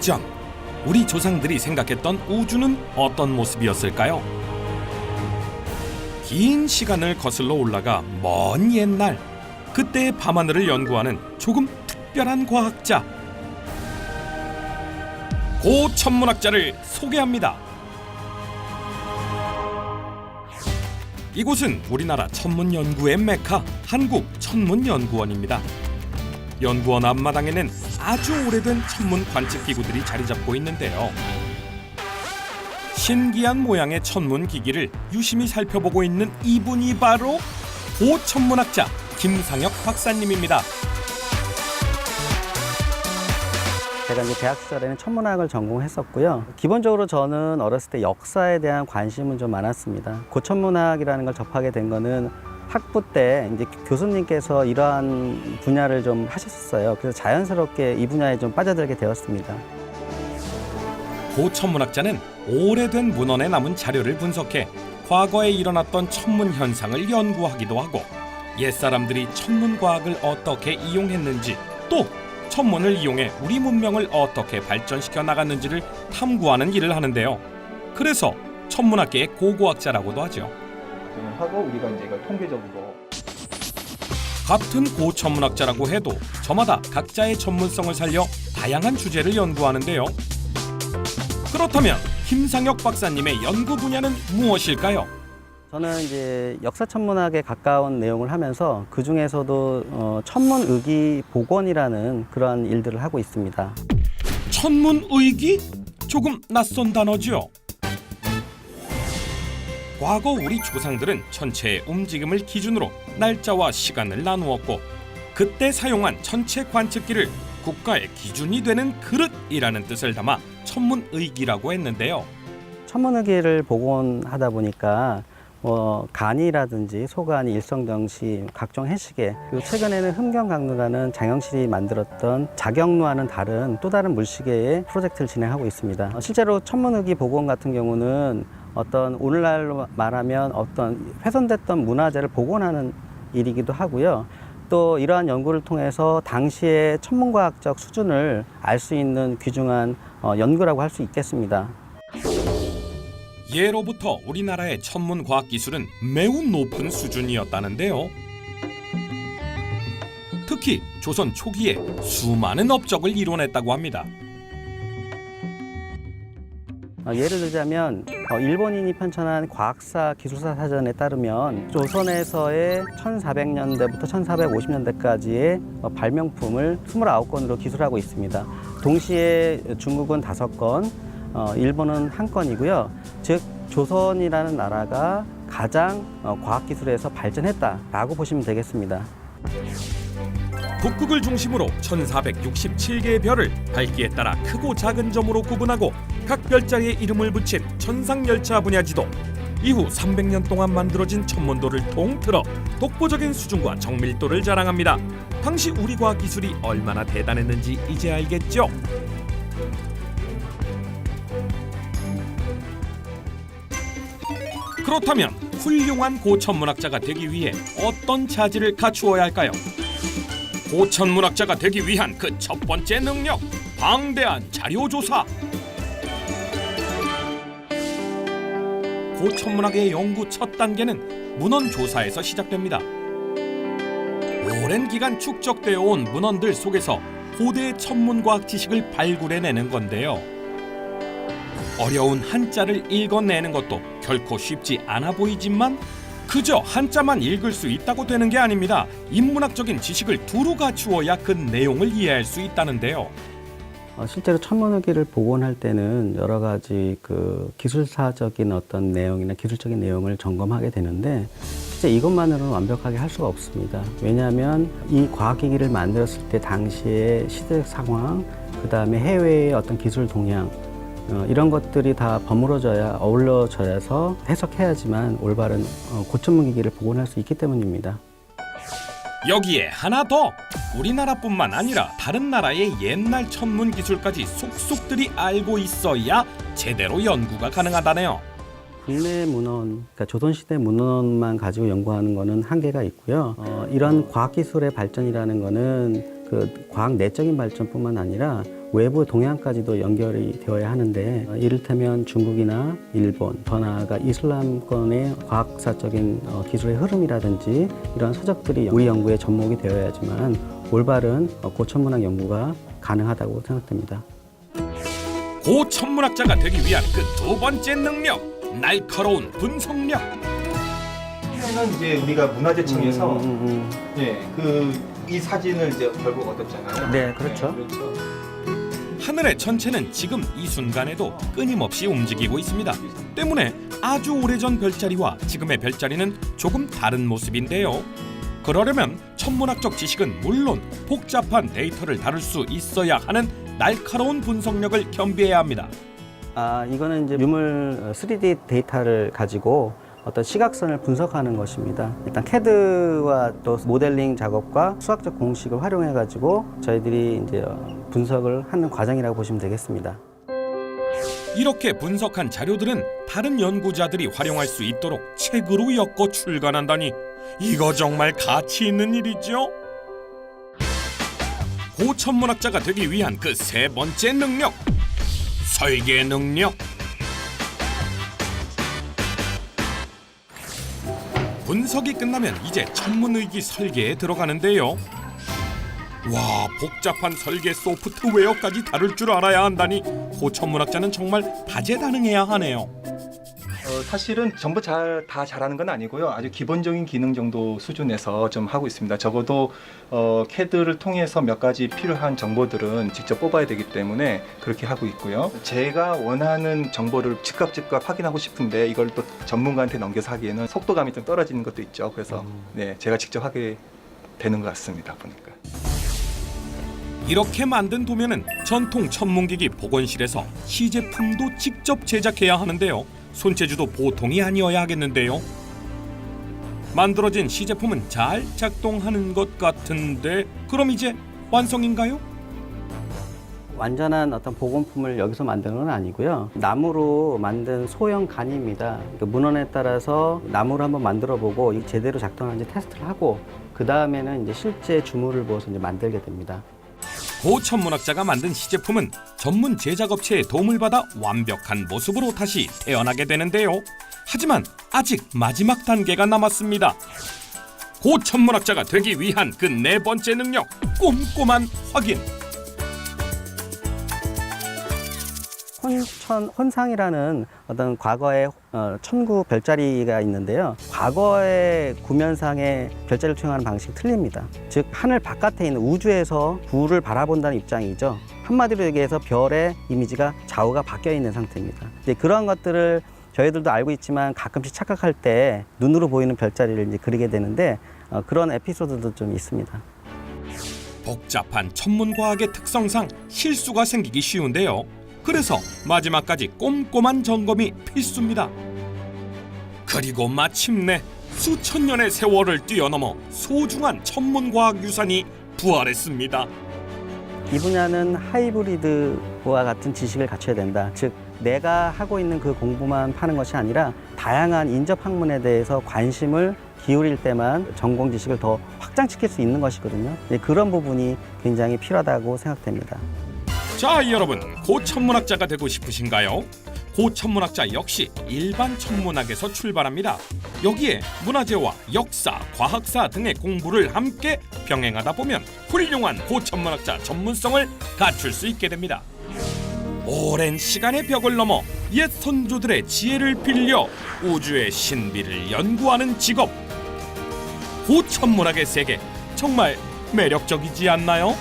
예전 우리 조상들이 생각했던 우주는 어떤 모습이었을까요? 긴 시간을 거슬러 올라가 먼 옛날 그때의 밤하늘을 연구하는 조금 특별한 과학자 고 천문학자를 소개합니다. 이곳은 우리나라 천문 연구의 메카 한국천문연구원입니다. 연구원 앞마당에는 아주 오래된 천문 관측 기구들이 자리 잡고 있는데요. 신기한 모양의 천문 기기를 유심히 살펴보고 있는 이분이 바로 고 천문학자 김상혁 박사님입니다. 제가 이제 대학 시절에는 천문학을 전공했었고요. 기본적으로 저는 어렸을 때 역사에 대한 관심은 좀 많았습니다. 고천문학이라는 걸 접하게 된 거는 학부 때 이제 교수님께서 이러한 분야를 좀 하셨어요. 그래서 자연스럽게 이 분야에 좀 빠져들게 되었습니다. 고 천문학자는 오래된 문헌에 남은 자료를 분석해 과거에 일어났던 천문 현상을 연구하기도 하고 옛사람들이 천문과학을 어떻게 이용했는지 또 천문을 이용해 우리 문명을 어떻게 발전시켜 나갔는지를 탐구하는 일을 하는데요. 그래서 천문학계의 고고학자라고도 하죠. 하고 우리가 이제 이걸 통계적으로 같은 고천문학자라고 해도 저마다 각자의 전문성을 살려 다양한 주제를 연구하는데요. 그렇다면 김상혁 박사님의 연구 분야는 무엇일까요? 저는 이제 역사천문학에 가까운 내용을 하면서 그 중에서도 천문의기 복원이라는 그러한 일들을 하고 있습니다. 천문의기? 조금 낯선 단어죠. 과거 우리 조상들은 천체의 움직임을 기준으로 날짜와 시간을 나누었고 그때 사용한 천체 관측기를 국가의 기준이 되는 그릇이라는 뜻을 담아 천문의기라고 했는데요. 천문의기를 복원하다 보니까 간이라든지 소간이 일성정시, 각종 해시계, 그리고 최근에는 흠경강루라는 장영실이 만들었던 자경루와는 다른 또 다른 물시계의 프로젝트를 진행하고 있습니다. 실제로 천문의기 복원 같은 경우는 어떤 오늘날로 말하면 어떤 훼손됐던 문화재를 복원하는 일이기도 하고요. 또 이러한 연구를 통해서 당시의 천문과학적 수준을 알 수 있는 귀중한 연구라고 할 수 있겠습니다. 예로부터 우리나라의 천문과학 기술은 매우 높은 수준이었다는데요. 특히 조선 초기에 수많은 업적을 이뤄냈다고 합니다. 예를 들자면 일본인이 편찬한 과학사 기술사 사전에 따르면 조선에서의 1400년대부터 1450년대까지의 발명품을 29건으로 기술하고 있습니다. 동시에 중국은 5건, 일본은 1건이고요. 즉 조선이라는 나라가 가장 과학기술에서 발전했다라고 보시면 되겠습니다. 북극을 중심으로 1467개의 별을 밝기에 따라 크고 작은 점으로 구분하고 각 별자리에 이름을 붙인 천상열차 분야지도 이후 300년 동안 만들어진 천문도를 통틀어 독보적인 수준과 정밀도를 자랑합니다. 당시 우리 과학기술이 얼마나 대단했는지 이제 알겠죠? 그렇다면 훌륭한 고천문학자가 되기 위해 어떤 자질을 갖추어야 할까요? 고천문학자가 되기 위한 그 첫 번째 능력, 방대한 자료조사. 고천문학의 연구 첫 단계는 문헌조사에서 시작됩니다. 오랜 기간 축적되어 온 문헌들 속에서 고대의 천문과학 지식을 발굴해내는 건데요. 어려운 한자를 읽어내는 것도 결코 쉽지 않아 보이지만 그저 한자만 읽을 수 있다고 되는 게 아닙니다. 인문학적인 지식을 두루 갖추어야 그 내용을 이해할 수 있다는데요. 실제로 천문의기를 복원할 때는 여러 가지 그 기술사적인 어떤 내용이나 기술적인 내용을 점검하게 되는데 실제 이것만으로는 완벽하게 할 수가 없습니다. 왜냐하면 이 과학기기를 만들었을 때 당시의 시대 상황, 그 다음에 해외의 어떤 기술 동향 이런 것들이 다 버무러져야 어우러져서 해석해야지만 올바른 고천문기기를 복원할 수 있기 때문입니다. 여기에 하나 더! 우리나라뿐만 아니라 다른 나라의 옛날 천문 기술까지 속속들이 알고 있어야 제대로 연구가 가능하다네요. 국내 문헌, 그러니까 조선시대 문헌만 가지고 연구하는 거는 한계가 있고요. 이런 과학기술의 발전이라는 거는 그 과학 내적인 발전뿐만 아니라 외부 동양까지도 연결이 되어야 하는데 이를테면 중국이나 일본, 더 나아가 이슬람권의 과학사적인 기술의 흐름이라든지 이런 서적들이 우리 연구에 접목이 되어야지만 올바른 고천문학 연구가 가능하다고 생각됩니다. 고천문학자가 되기 위한 그 두 번째 능력, 날카로운 분석력. 는 이제 우리가 문화재청에서 예, 이 사진을 이제 결국 얻었잖아요. 네, 그렇죠. 네, 그렇죠. 하늘의 전체는 지금 이 순간에도 끊임없이 움직이고 있습니다. 때문에 아주 오래전 별자리와 지금의 별자리는 조금 다른 모습인데요. 그러려면 천문학적 지식은 물론 복잡한 데이터를 다룰 수 있어야 하는 날카로운 분석력을 겸비해야 합니다. 이거는 이제 유물 3D 데이터를 가지고 어떤 시각선을 분석하는 것입니다. 일단 CAD와 또 모델링 작업과 수학적 공식을 활용해 가지고 저희들이 이제 분석을 하는 과정이라고 보시면 되겠습니다. 이렇게 분석한 자료들은 다른 연구자들이 활용할 수 있도록 책으로 엮어 출간한다니 이거 정말 가치 있는 일이죠. 고천문학자가 되기 위한 그 세 번째 능력, 설계 능력. 분석이 끝나면 이제 천문의기 설계에 들어가는데요. 와, 복잡한 설계 소프트웨어까지 다룰 줄 알아야 한다니 고천문학자는 정말 다재다능해야 하네요. 사실은 전부 다 잘하는 건 아니고요. 아주 기본적인 기능 정도 수준에서 좀 하고 있습니다. 적어도 CAD를 통해서 몇 가지 필요한 정보들은 직접 뽑아야 되기 때문에 그렇게 하고 있고요. 제가 원하는 정보를 즉각 확인하고 싶은데 이걸 또 전문가한테 넘겨서 하기에는 속도감이 좀 떨어지는 것도 있죠. 그래서 네, 제가 직접 하게 되는 것 같습니다. 보니까. 이렇게 만든 도면은 전통 천문기기 복원실에서 시제품도 직접 제작해야 하는데요. 손재주도 보통이 아니어야 하겠는데요. 만들어진 시제품은 잘 작동하는 것 같은데 그럼 이제 완성인가요? 완전한 어떤 복원품을 여기서 만드는 건 아니고요. 나무로 만든 소형 간입니다. 그러니까 문헌에 따라서 나무로 한번 만들어 보고 이 제대로 작동하는지 테스트를 하고 그 다음에는 이제 실제 주물을 부어서 이제 만들게 됩니다. 고천문학자가 만든 시제품은 전문 제작업체의 도움을 받아 완벽한 모습으로 다시 태어나게 되는데요. 하지만 아직 마지막 단계가 남았습니다. 고천문학자가 되기 위한 그 네 번째 능력, 꼼꼼한 확인. 혼상이라는 어떤 과거의 천구 별자리가 있는데요. 과거의 구면상의 별자리를 투영하는 방식이 틀립니다. 즉 하늘 바깥에 있는 우주에서 부를 바라본다는 입장이죠. 한마디로 얘기해서 별의 이미지가 좌우가 바뀌어 있는 상태입니다. 이제 그러한 것들을 저희들도 알고 있지만 가끔씩 착각할 때 눈으로 보이는 별자리를 이제 그리게 되는데 그런 에피소드도 좀 있습니다. 복잡한 천문과학의 특성상 실수가 생기기 쉬운데요. 그래서 마지막까지 꼼꼼한 점검이 필수입니다. 그리고 마침내 수천 년의 세월을 뛰어넘어 소중한 천문과학 유산이 부활했습니다. 이 분야는 하이브리드와 같은 지식을 갖춰야 된다. 즉 내가 하고 있는 그 공부만 파는 것이 아니라 다양한 인접 학문에 대해서 관심을 기울일 때만 전공 지식을 더 확장시킬 수 있는 것이거든요. 그런 부분이 굉장히 필요하다고 생각됩니다. 자, 여러분, 고천문학자가 되고 싶으신가요? 고천문학자 역시 일반 천문학에서 출발합니다. 여기에 문화재와 역사, 과학사 등의 공부를 함께 병행하다 보면 훌륭한 고천문학자 전문성을 갖출 수 있게 됩니다. 오랜 시간의 벽을 넘어 옛 선조들의 지혜를 빌려 우주의 신비를 연구하는 직업. 고천문학의 세계, 정말 매력적이지 않나요?